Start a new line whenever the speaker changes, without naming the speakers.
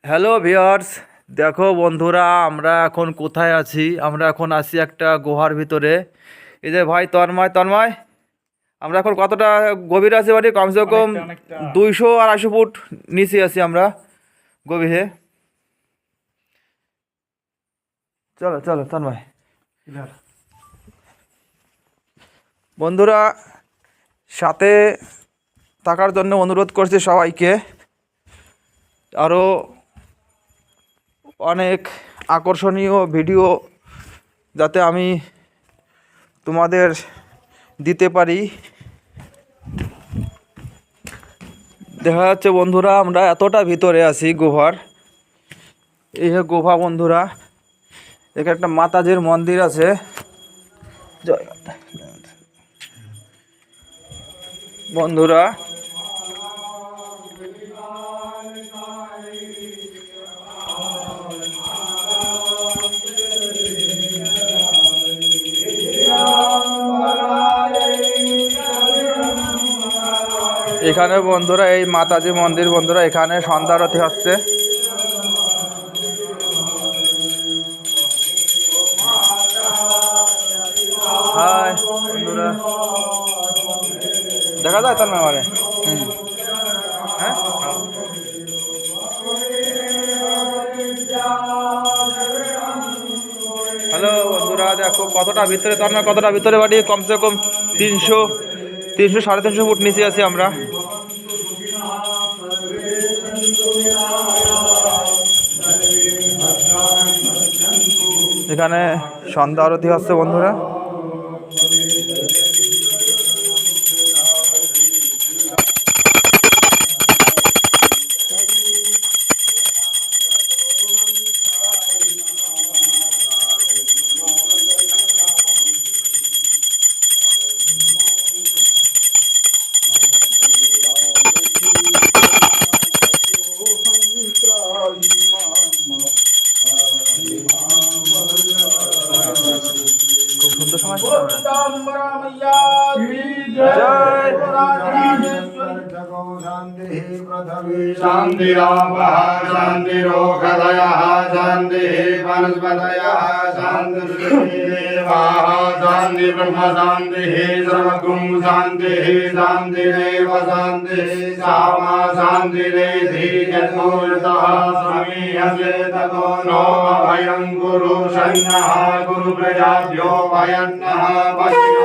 Hello viewers, দেখো বন্ধুরা, আমরা এখন কোথায় আছি? আমরা এখন আছি একটা গুহার ভিতরে। এই যে ভাই তন্ময় তন্ময়, আমরা এখন কতটা গভীর আছি বাড়ি? কমসে কম
অনেকটা
200-250 ফুট নিচে আছি আমরা গভীরে। চলো চলো তন্ময়। বন্ধুরা, সাথে থাকার জন্য অনুরোধ করছি সবাইকে। আরও অনেক আকর্ষণীয় ভিডিও যাতে আমি তোমাদের দিতে পারি। দেখা যাচ্ছে বন্ধুরা, আমরা এতটা ভিতরে আছি গুহার। এই যে গুহা বন্ধুরা, এখানে একটা মাতাজির মন্দির আছে। জয় মাতা। বন্ধুরা, এখানে বন্ধুরা এই মাতাজি মন্দির বন্ধুরা, এখানে সন্ধ্যা আরতি হচ্ছে। হাই বন্ধুরা, দেখা যায় তার নামারে? হ্যাঁ, হ্যালো বন্ধুরা, দেখো কতটা ভিতরে, তার না কতটা ভিতরে বাড়ি? কমসে কম 300-350 ফুট নিচে আছি আমরা। এখানে সন্ধ্যা আরতি হচ্ছে বন্ধুরা। খুব সুন্দর সময়
शान्तिरापः शान्तिरोषधयः शान्तिः वनस्पतयः शान्तिर्देवाः शान्तिब्रह्म शान्तिः सर्वगुं शान्तिः शान्तिरेव शान्तिः सामा शान्तिरेधि यतोऽर्थः समीहसे ततो नो अभयं कुरु शन्नः कुरु प्रजाभ्यो भयन्नः पश्य